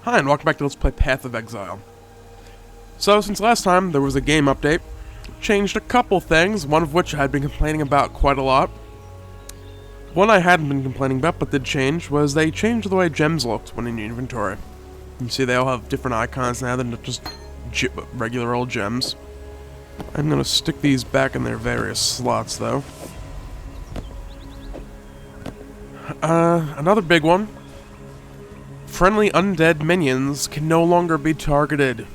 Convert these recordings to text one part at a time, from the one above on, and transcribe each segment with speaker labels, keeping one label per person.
Speaker 1: Hi, and welcome back to Let's Play Path of Exile. So, since last time, there was a game update. Changed a couple things, one of which I had been complaining about quite a lot. One I hadn't been complaining about, but did change, was they changed the way gems looked when in your inventory. You see they all have different icons now than just regular old gems. I'm gonna stick these back in their various slots, though. Another big one. Friendly undead minions can no longer be targeted.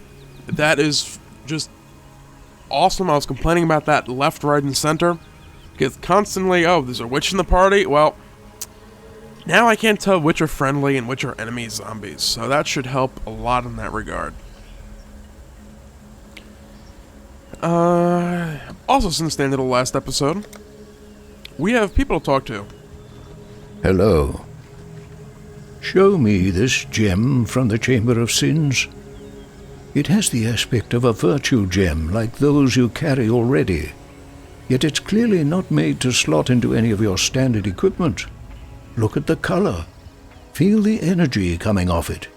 Speaker 1: That is just awesome. I was complaining about that left, right, and center. Because constantly, oh, there's a witch in the party. Well, now I can't tell which are friendly and which are enemy zombies. So that should help a lot in that regard. Also, since the end of the last episode, we have people to talk to.
Speaker 2: Hello. Show me this gem from the Chamber of Sins. It has the aspect of a virtue gem like those you carry already, yet it's clearly not made to slot into any of your standard equipment. Look at the color. Feel the energy coming off it.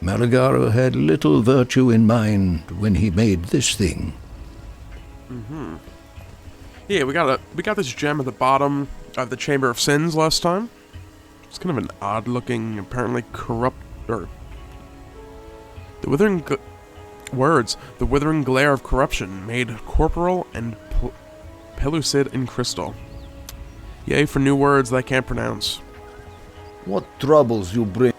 Speaker 2: Malagaro had little virtue in mind when he made this thing.
Speaker 1: Yeah, we got this gem at the bottom of the Chamber of Sins last time. It's kind of an odd-looking, apparently corrupt, or the withering the withering glare of corruption, made corporal and pellucid in crystal. Yea, for new words that I can't pronounce.
Speaker 3: What troubles you bring?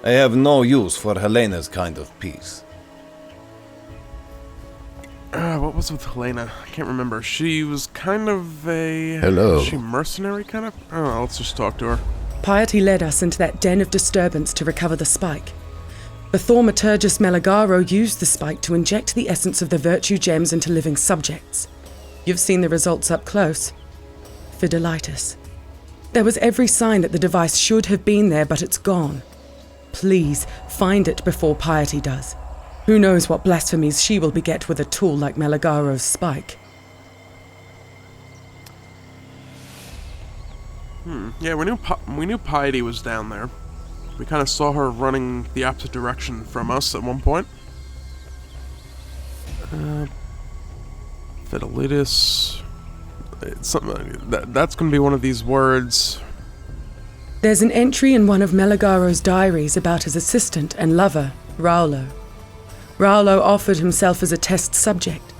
Speaker 3: I have no use for Helena's kind of peace.
Speaker 1: What was with Helena? I can't remember. She was kind of a...
Speaker 2: Hello.
Speaker 1: Was she mercenary, kind of? I don't know, let's just talk to her.
Speaker 4: Piety led us into that den of disturbance to recover the spike. The thaumaturgist Malagaro used the spike to inject the essence of the virtue gems into living subjects. You've seen the results up close. Fidelitis. There was every sign that the device should have been there, but it's gone. Please, find it before Piety does. Who knows what blasphemies she will beget with a tool like Malagaro's spike.
Speaker 1: Yeah, we knew Piety was down there. We kind of saw her running the opposite direction from us at one point. Fidelitis. It's something that's going to be one of these words.
Speaker 4: There's an entry in one of Malagaro's diaries about his assistant and lover, Raulo. Raulo offered himself as a test subject.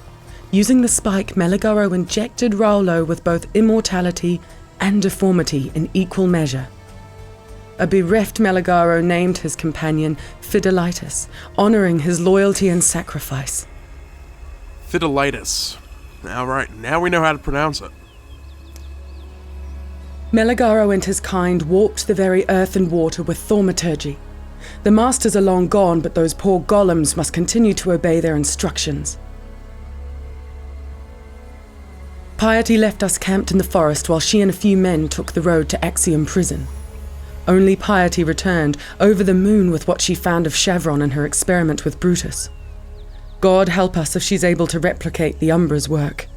Speaker 4: Using the spike, Malagaro injected Raulo with both immortality and deformity in equal measure. A bereft Malagaro named his companion Fidelitis, honoring his loyalty and sacrifice.
Speaker 1: Fidelitis. Alright, now we know how to pronounce it.
Speaker 4: Malagaro and his kind warped the very earth and water with thaumaturgy. The masters are long gone, but those poor golems must continue to obey their instructions. Piety left us camped in the forest while she and a few men took the road to Axiom prison. Only Piety returned, over the moon with what she found of Chevron in her experiment with Brutus. God help us if she's able to replicate the Umbra's work.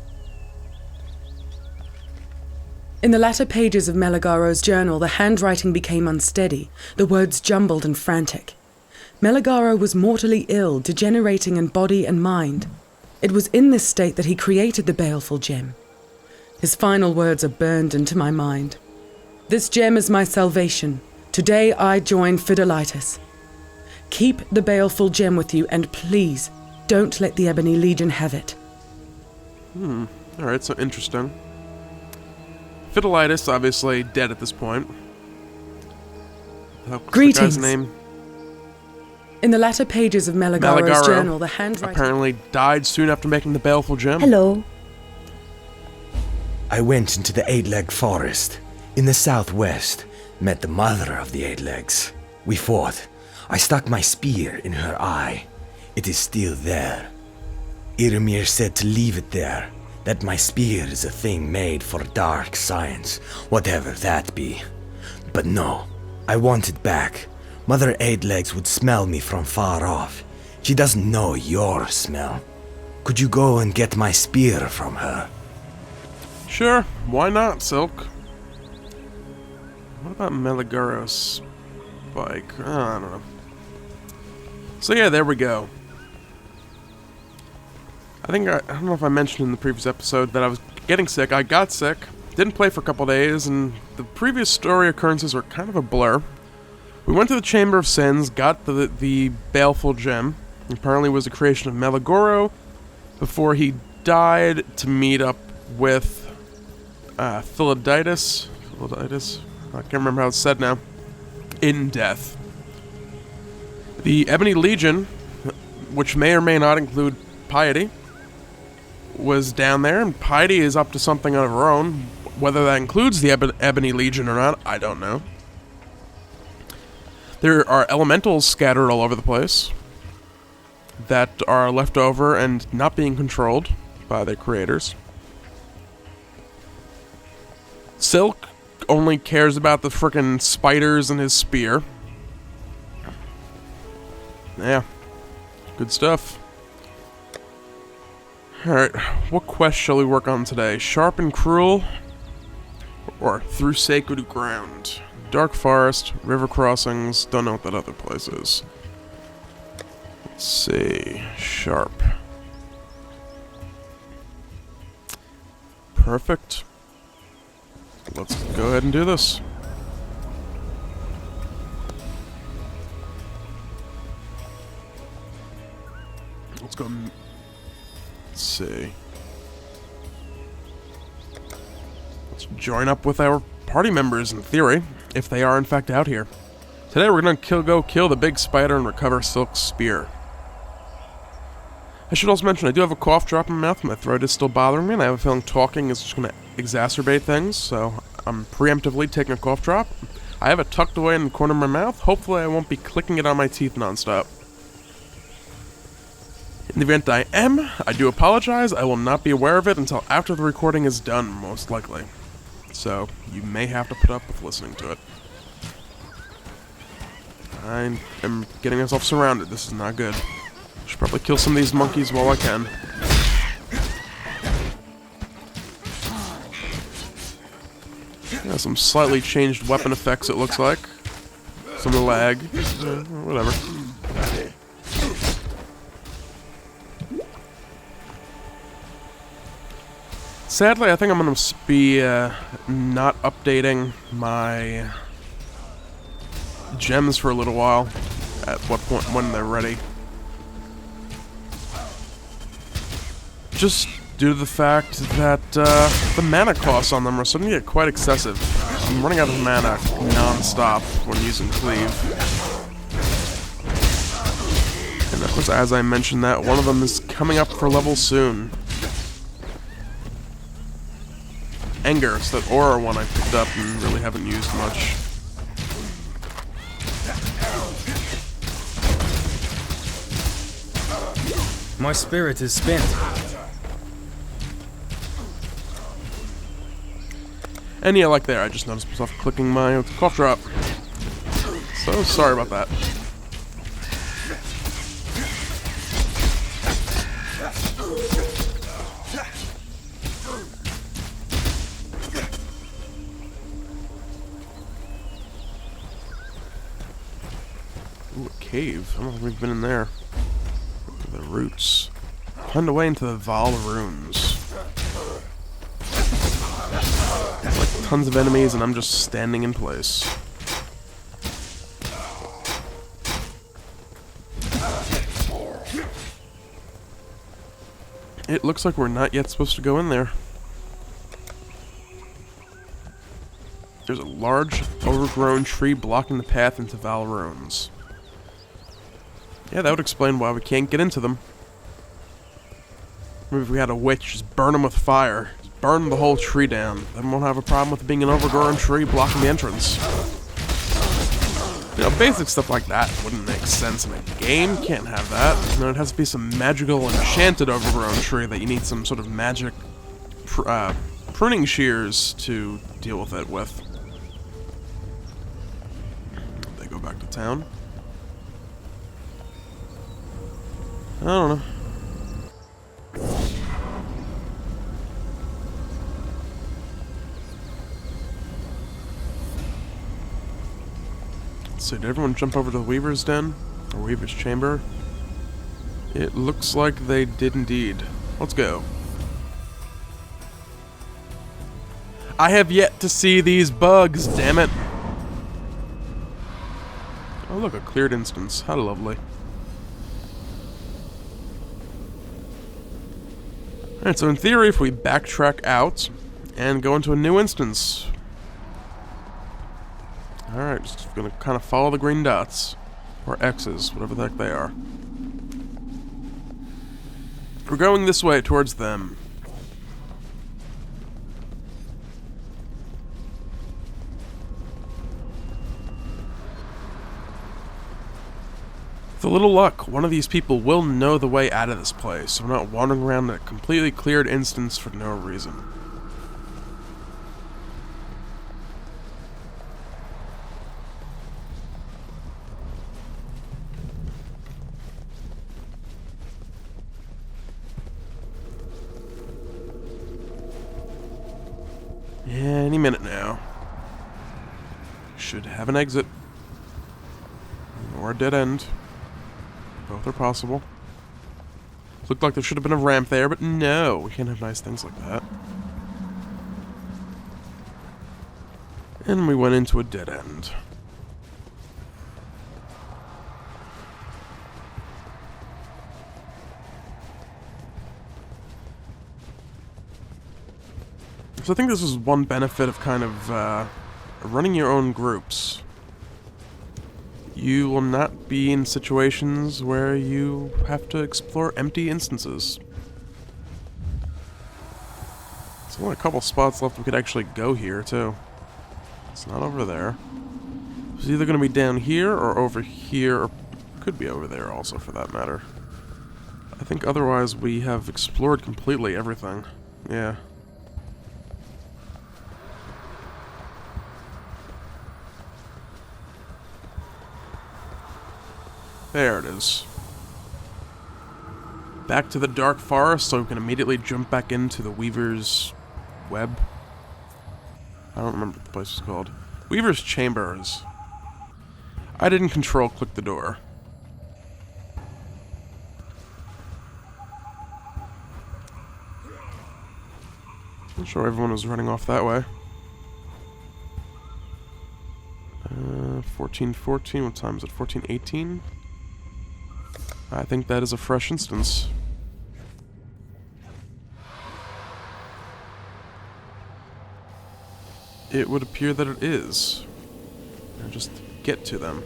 Speaker 4: In the latter pages of Malagaro's journal, the handwriting became unsteady, the words jumbled and frantic. Malagaro was mortally ill, degenerating in body and mind. It was in this state that he created the baleful gem. His final words are burned into my mind. This gem is my salvation. Today I join Fidelitis. Keep the baleful gem with you, and please, don't let the Ebony Legion have it.
Speaker 1: Alright, so interesting. Fidelitis, obviously dead at this point. What's
Speaker 4: Greetings.
Speaker 1: The guy's name?
Speaker 4: In the latter pages of Malagaro's
Speaker 1: Malagaro
Speaker 4: journal, the handwriting...
Speaker 1: apparently died soon after making the baleful gem.
Speaker 5: Hello. I went into the Eight-Leg Forest, in the southwest, met the mother of the Eight-Legs. We fought. I stuck my spear in her eye. It is still there. Irimir said to leave it there, that my spear is a thing made for dark science, whatever that be. But no, I want it back. Mother Eight-Legs would smell me from far off. She doesn't know your smell. Could you go and get my spear from her?
Speaker 1: Sure, why not, Silk? What about Malagaro's spike? I don't know. So yeah, there we go. I don't know if I mentioned in the previous episode that I was getting sick. I got sick, didn't play for a couple days, and the previous story occurrences were kind of a blur. We went to the Chamber of Sins, got the Baleful Gem. Apparently it was a creation of Melagoro before he died to meet up with Philoditis. I can't remember how it's said now. In death. The Ebony Legion, which may or may not include Piety, was down there, and Piety is up to something of her own. Whether that includes the Ebony Legion or not, I don't know. There are elementals scattered all over the place that are left over and not being controlled by their creators. Silk only cares about the frickin' spiders and his spear. Yeah, good stuff. Alright, what quest shall we work on today? Sharp and Cruel? Or Through Sacred Ground? Dark Forest, River Crossings, don't know what that other place is. Let's see, Sharp. Perfect. Let's go ahead and do this. Let's go. Let's see. Let's join up with our party members in theory, if they are in fact out here. Today we're gonna go kill the big spider and recover Silk's spear. I should also mention I do have a cough drop in my mouth. My throat is still bothering me, and I have a feeling talking is just gonna exacerbate things, so I'm preemptively taking a cough drop. I have it tucked away in the corner of my mouth. Hopefully I won't be clicking it on my teeth nonstop. In the event I am, I do apologize. I will not be aware of it until after the recording is done, most likely. So, you may have to put up with listening to it. I am getting myself surrounded. This is not good. Should probably kill some of these monkeys while I can. Yeah, some slightly changed weapon effects, it looks like. Some lag. Whatever. Sadly, I think I'm going to be not updating my gems for a little while. At what point, when they're ready. Just due to the fact that the mana costs on them are starting to get quite excessive. I'm running out of mana non-stop when using Cleave. And of course, as I mentioned that, one of them is coming up for level soon. Anger, it's that Aura one I picked up and really haven't used much.
Speaker 6: My spirit is spent.
Speaker 1: And yeah, like there, I just noticed myself clicking my cough drop. So sorry about that. Ooh, a cave. I don't think we've been in there. The roots. Find a way into the Val runes. There's like tons of enemies and I'm just standing in place. It looks like we're not yet supposed to go in there. There's a large, overgrown tree blocking the path into Val runes. Yeah, that would explain why we can't get into them. Maybe if we had a witch, just burn them with fire. Just burn the whole tree down. Then we won't have a problem with it being an overgrown tree blocking the entrance. You know, basic stuff like that wouldn't make sense in a game. Can't have that. You know, it has to be some magical, enchanted overgrown tree that you need some sort of magic pruning shears to deal with it with. They go back to town. I don't know. Let's see, did everyone jump over to the Weaver's Den? A Weaver's Chamber. It looks like they did indeed. Let's go. I have yet to see these bugs, damn it. Oh look, a cleared instance. How lovely. Alright, so in theory, if we backtrack out and go into a new instance. Alright, just gonna kind of follow the green dots. Or X's, whatever the heck they are. We're going this way towards them. With a little luck, one of these people will know the way out of this place, so we're not wandering around a completely cleared instance for no reason. Any minute now. Should have an exit. Or a dead end. Both are possible. Looked like there should have been a ramp there, but no. We can't have nice things like that. And we went into a dead end. So I think this is one benefit of kind of running your own groups. You will not be in situations where you have to explore empty instances. There's only a couple spots left we could actually go here, too. It's not over there. It's either going to be down here or over here, or could be over there also, for that matter. I think otherwise we have explored completely everything. Yeah. There it is. Back to the dark forest, so we can immediately jump back into the Weaver's Web. I don't remember what the place is called. Weaver's Chambers. I didn't control-click the door. I'm sure everyone was running off that way. 14:14, what time is it? 14:18? I think that is a fresh instance. It would appear that it is. Now just get to them.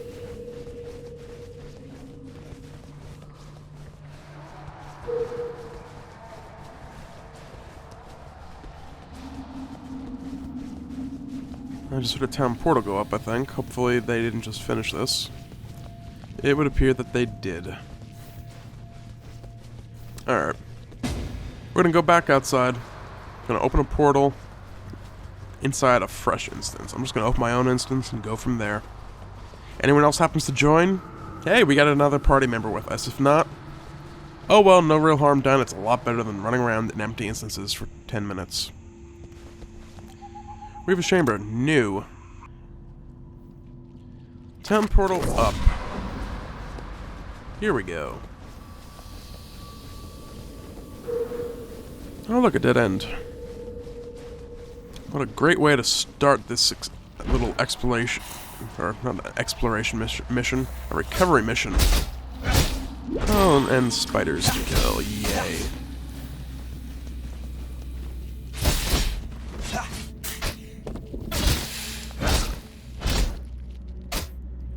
Speaker 1: I just heard a town portal go up, I think. Hopefully they didn't just finish this. It would appear that they did. Alright. We're gonna go back outside. Gonna open a portal inside a fresh instance. I'm just gonna open my own instance and go from there. Anyone else happens to join? Hey, we got another party member with us. If not, oh well, no real harm done. It's a lot better than running around in empty instances for 10 minutes. Weaver's Chamber, new. Town portal up. Here we go. Oh look, a dead end. What a great way to start this little exploration, or not an exploration mission, a recovery mission. Oh, and spiders to kill, yay.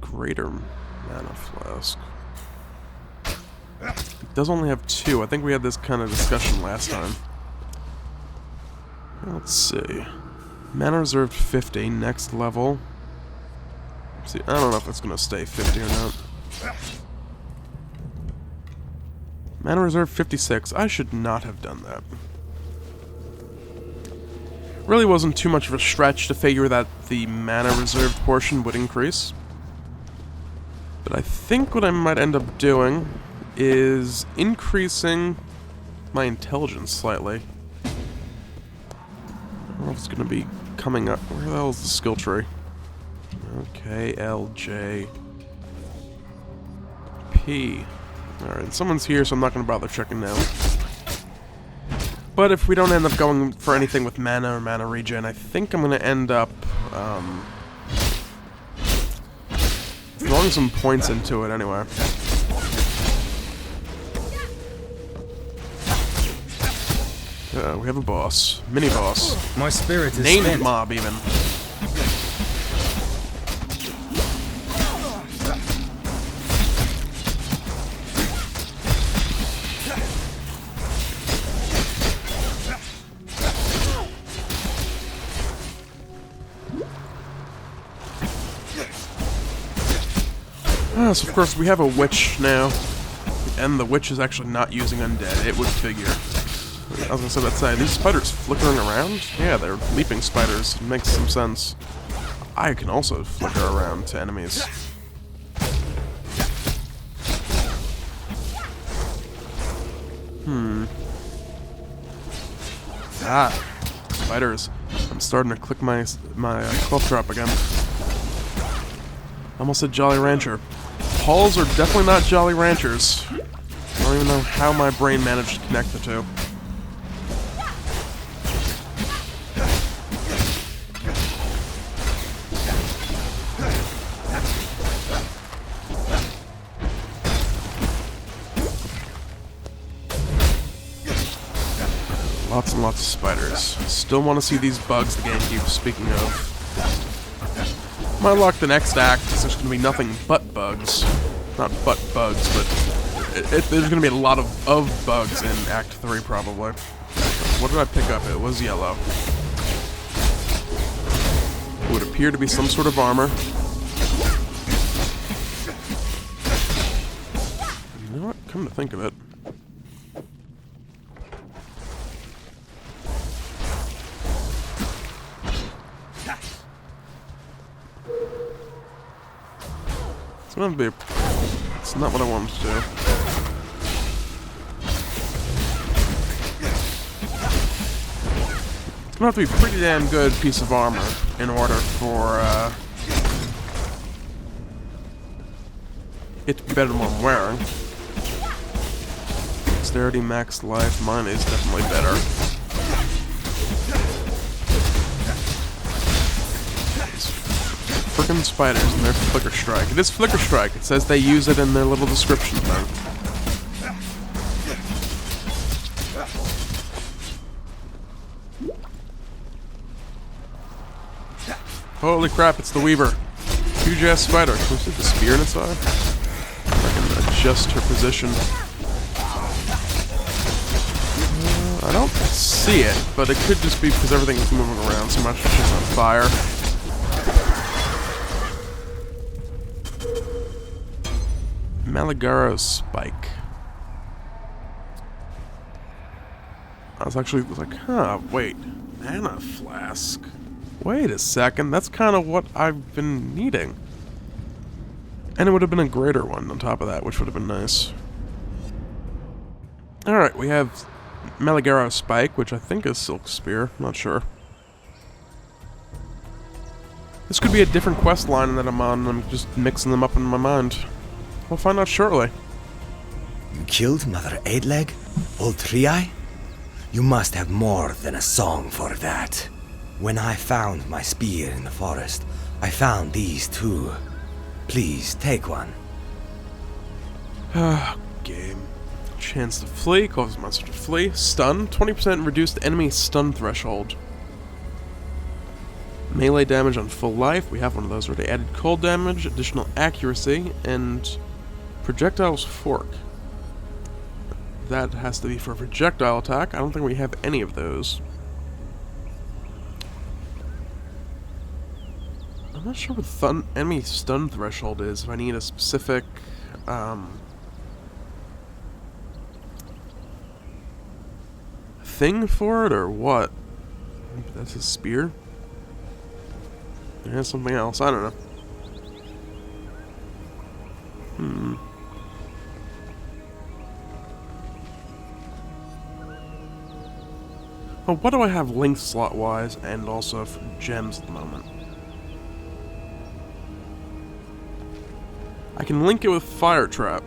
Speaker 1: Greater mana flask. It does only have 2. I think we had this kind of discussion last time. Let's see. Mana reserved 50, next level. See, I don't know if it's gonna stay 50 or not. Mana reserve 56. I should not have done that. Really wasn't too much of a stretch to figure that the mana reserved portion would increase. But I think what I might end up doing is increasing my intelligence slightly. I don't know if it's going to be coming up. Where the hell is the skill tree? Okay, LJ. key. Alright, someone's here, so I'm not going to bother checking now. But if we don't end up going for anything with mana or mana regen, I think I'm going to end up throwing some points into it anyway. We have a boss. Mini-boss.
Speaker 6: My spirit is
Speaker 1: Named
Speaker 6: spent.
Speaker 1: mob, even. So of course we have a witch now, and the witch is actually not using undead. It would figure. I was gonna say that side. These spiders flickering around? Yeah, they're leaping spiders. It makes some sense. I can also flicker around to enemies. Spiders. I'm starting to click my cloth drop again. Almost a Jolly Rancher. Halls are definitely not Jolly Ranchers. I don't even know how my brain managed to connect the two. Lots and lots of spiders. Still want to see these bugs the game keeps speaking of. My luck, the next act is there's going to be nothing but bugs. Not but bugs, but there's going to be a lot of bugs in Act 3, probably. What did I pick up? It was yellow. It would appear to be some sort of armor. You know what? Come to think of it. It's not what I wanted to do. It's gonna have to be a pretty damn good piece of armor in order for it to be better than what I'm wearing. Dexterity, max life, mine is definitely better. Frickin' spiders and their Flicker Strike. It is Flicker Strike. It says they use it in their little description thing. Holy crap, it's the Weaver. Huge ass spider. Can we see the spear in its eye? I can adjust her position. I don't see it, but it could just be because everything is moving around so much. She's on fire. Malagaro Spike. I was actually like, huh, wait. Mana Flask. Wait a second, that's kind of what I've been needing. And it would have been a greater one on top of that, which would have been nice. Alright, we have Malagaro Spike, which I think is Silk Spear, not sure. This could be a different quest line that I'm on, and I'm just mixing them up in my mind. We'll find out shortly.
Speaker 5: You killed Mother Eightleg? Old Three-Eye? You must have more than a song for that. When I found my spear in the forest, I found these too. Please, take one.
Speaker 1: Game. Chance to flee, causes monster to flee. Stun, 20% reduced enemy stun threshold. Melee damage on full life, we have one of those already. Added cold damage, additional accuracy, and projectile's fork. That has to be for a projectile attack. I don't think we have any of those. I'm not sure what enemy stun threshold is, if I need a specific, thing for it, or what? Maybe that's a spear? It has something else, I don't know. Oh, what do I have linked slot-wise, and also for gems at the moment? I can link it with Fire Trap.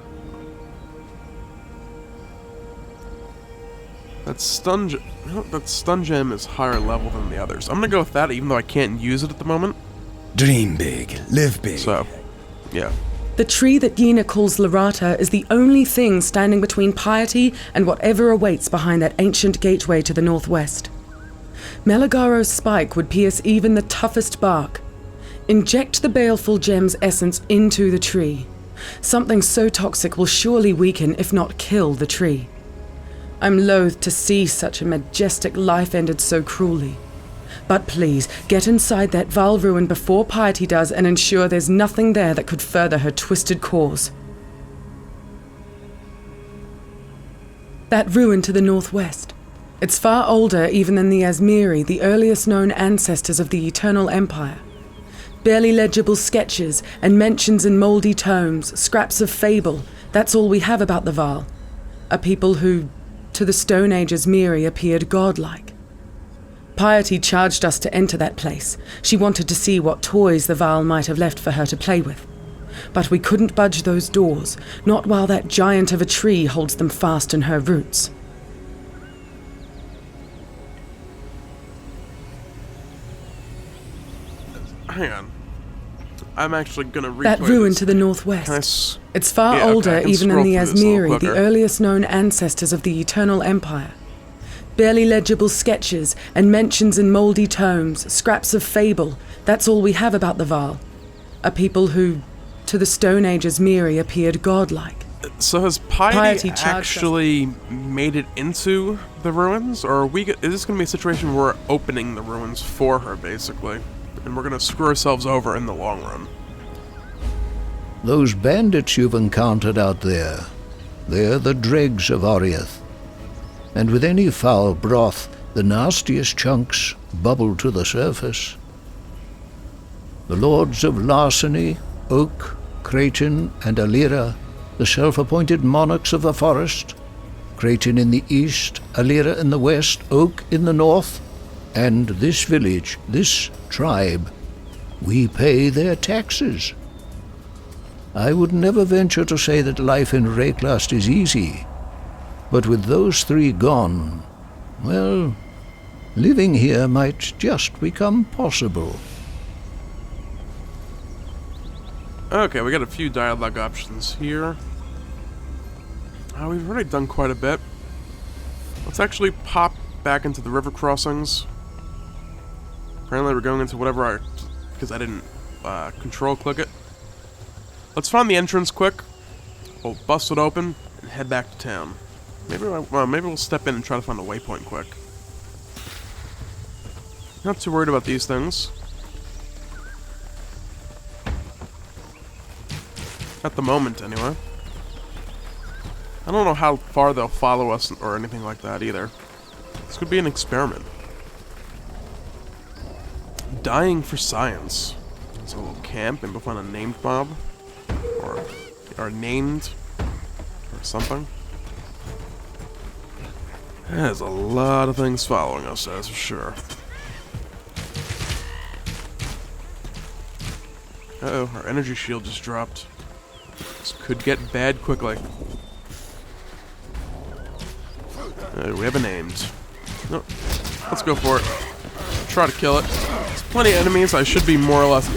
Speaker 1: That stun gem is higher level than the others. I'm gonna go with that, even though I can't use it at the moment.
Speaker 5: Dream big, live big.
Speaker 1: So, yeah.
Speaker 4: The tree that Yena calls Larata is the only thing standing between piety and whatever awaits behind that ancient gateway to the northwest. Melagaro's spike would pierce even the toughest bark. Inject the baleful gem's essence into the tree. Something so toxic will surely weaken, if not kill, the tree. I'm loath to see such a majestic life ended so cruelly. But please, get inside that Val ruin before Piety does and ensure there's nothing there that could further her twisted cause. That ruin to the northwest. It's far older even than the Asmiri, the earliest known ancestors of the Eternal Empire. Barely legible sketches and mentions in mouldy tomes, scraps of fable, that's all we have about the Val. A people who, to the Stone Age Asmiri, appeared godlike. Piety charged us to enter that place. She wanted to see what toys the Val might have left for her to play with. But we couldn't budge those doors, not while that giant of a tree holds them fast in her roots.
Speaker 1: Hang on. I'm actually gonna replay
Speaker 4: That ruin
Speaker 1: this.
Speaker 4: to the northwest. It's far
Speaker 1: Yeah, okay, I
Speaker 4: older
Speaker 1: can
Speaker 4: even than
Speaker 1: scroll
Speaker 4: the
Speaker 1: through this a little
Speaker 4: Asmiri, the
Speaker 1: quicker.
Speaker 4: earliest known ancestors of the Eternal Empire. Barely legible sketches and mentions in mouldy tomes, scraps of fable, that's all we have about the Val. A people who, to the Stone Age Asmiri, appeared godlike.
Speaker 1: So has Piety
Speaker 4: Piety charged
Speaker 1: actually made it into the ruins? Or is this gonna be a situation where we're opening the ruins for her, basically? And we're gonna screw ourselves over in the long run.
Speaker 2: Those bandits you've encountered out there, they're the dregs of Oriath. And with any foul broth, the nastiest chunks bubble to the surface. The lords of Larceny, Oak, Creighton, and Alira, the self-appointed monarchs of the forest, Creighton in the east, Alira in the west, Oak in the north, and this village, this tribe, we pay their taxes. I would never venture to say that life in Rayclast is easy, but with those three gone, well, living here might just become possible.
Speaker 1: Okay, we got a few dialogue options here. We've already done quite a bit. Let's actually pop back into the river crossings. Apparently we're going into whatever because I didn't control click it. Let's find the entrance quick. We'll bust it open and head back to town. Maybe we'll step in and try to find a waypoint quick. Not too worried about these things. At the moment, anyway. I don't know how far they'll follow us or anything like that either. This could be an experiment. Dying for science. It's a little camp, and we'll find a named mob. Or named. Or something. There's a lot of things following us, that's for sure. Uh-oh, our energy shield just dropped. This could get bad quickly. We have a named. No, let's go for it. Try to kill it. There's plenty of enemies. I should be more or less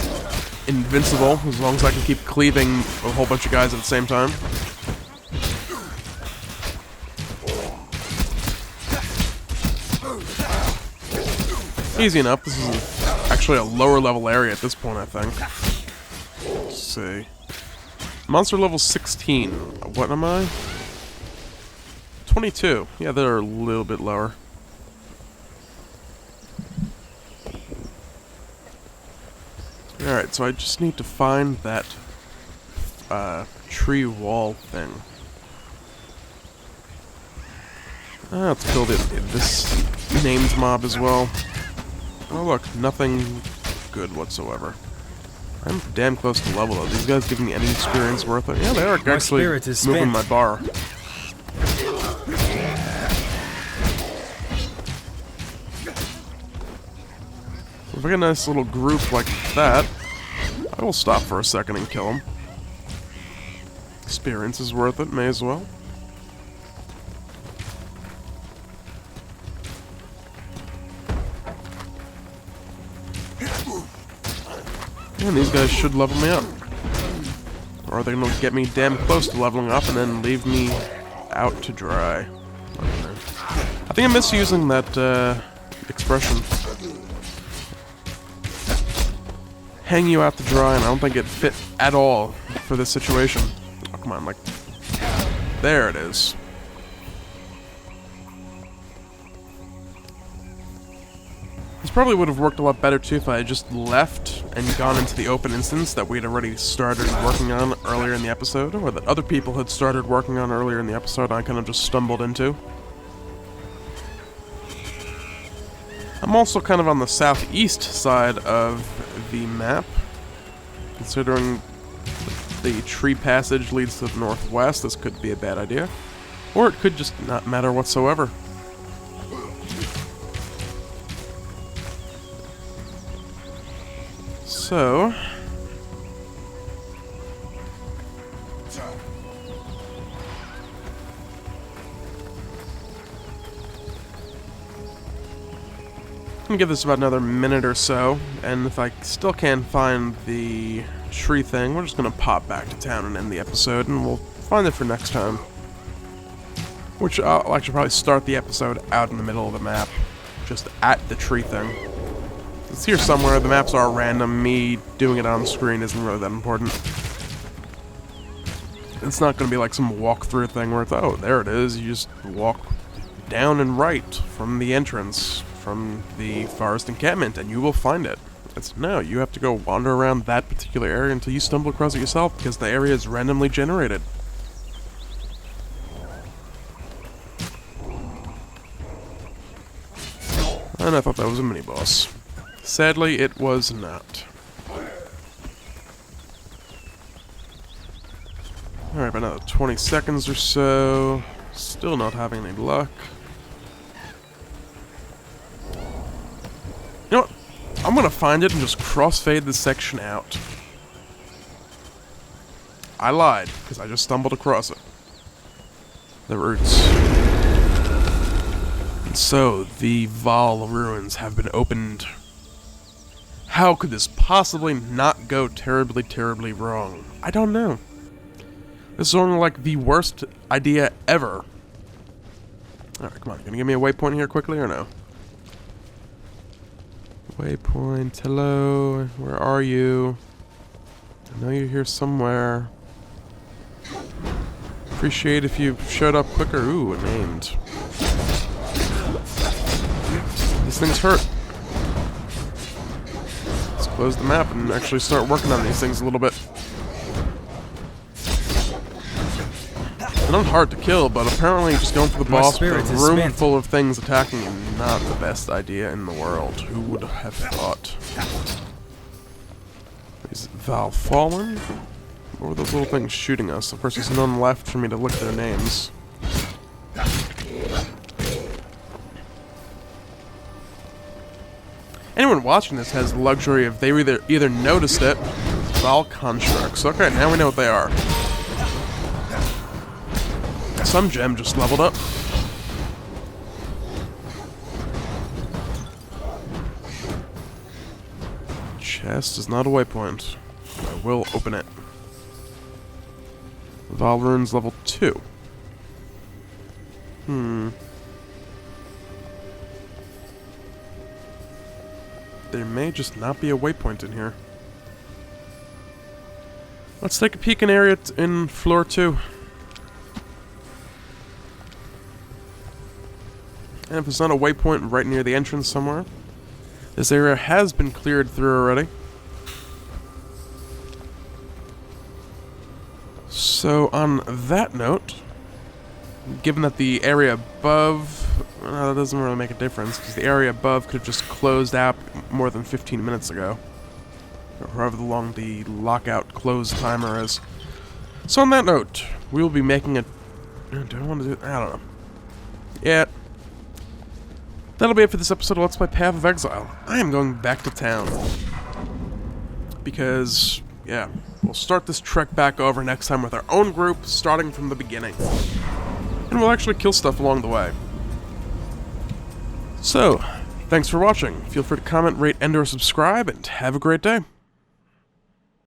Speaker 1: invincible as long as I can keep cleaving a whole bunch of guys at the same time. Easy enough. This is actually a lower level area at this point, I think. Let's see. Monster level 16. What am I? 22. Yeah, they're a little bit lower. Alright, so I just need to find that tree wall thing. Let's kill this named mob as well. Oh look, nothing good whatsoever. I'm damn close to level though. These guys giving me any experience worth it? Yeah, they are actually
Speaker 6: spirit is
Speaker 1: moving
Speaker 6: spent.
Speaker 1: my bar. So if I get a nice little group like that, I will stop for a second and kill them. Experience is worth it, may as well. And these guys should level me up. Or they're gonna get me damn close to leveling up and then leave me out to dry. I think I'm misusing that expression. Hang you out to dry, and I don't think it fit at all for this situation. Oh, come on, like... There it is. This probably would have worked a lot better too if I had just left and gone into the open instance that we'd already started working on earlier in the episode, or that other people had started working on earlier in the episode and I kind of just stumbled into. I'm also kind of on the southeast side of the map, considering the tree passage leads to the northwest. This could be a bad idea, or it could just not matter whatsoever. So, I'm gonna give this about another minute or so, and if I still can't find the tree thing, we're just gonna pop back to town and end the episode, and we'll find it for next time. Which I'll actually probably start the episode out in the middle of the map, just at the tree thing. It's here somewhere, the maps are random, me doing it on screen isn't really that important. It's not gonna be like some walkthrough thing where it's, oh, there it is, you just walk down and right from the entrance, from the forest encampment, and you will find it. It's no, you have to go wander around that particular area until you stumble across it yourself, because the area is randomly generated. And I thought that was a mini-boss. Sadly, it was not. Alright, about another 20 seconds or so. Still not having any luck. You know what? I'm gonna find it and just crossfade this section out. I lied, because I just stumbled across it. The roots. And so, the Val ruins have been opened. How could this possibly not go terribly, terribly wrong? I don't know. This is only like the worst idea ever. Alright, come on. You gonna give me a waypoint here quickly or no? Waypoint, hello. Where are you? I know you're here somewhere. Appreciate if you showed up quicker. Ooh, named. These things hurt. Let's close the map and actually start working on these things a little bit. They're not hard to kill, but apparently just going for the boss with a room full of things attacking you is not the best idea in the world. Who would have thought? Is Val fallen? What were those little things shooting us? Of course, there's none left for me to look at their names. Anyone watching this has the luxury of they either noticed it, Val constructs. Okay, now we know what they are. Some gem just leveled up. Chest is not a waypoint. I will open it. Val runes level 2. There may just not be a waypoint in here. Let's take a peek in area in floor 2. And if there's not a waypoint right near the entrance somewhere, this area has been cleared through already. So on that note, given that the area above, that doesn't really make a difference, because the area above could have just closed out more than 15 minutes ago. Or however long the lockout close timer is. So on that note, we will be making a... Do I want to do... I don't know. Yeah. That'll be it for this episode of Let's Play Path of Exile. I am going back to town. Because, yeah, we'll start this trek back over next time with our own group, starting from the beginning. And we'll actually kill stuff along the way. So, thanks for watching. Feel free to comment, rate, and/or subscribe, and have a great day.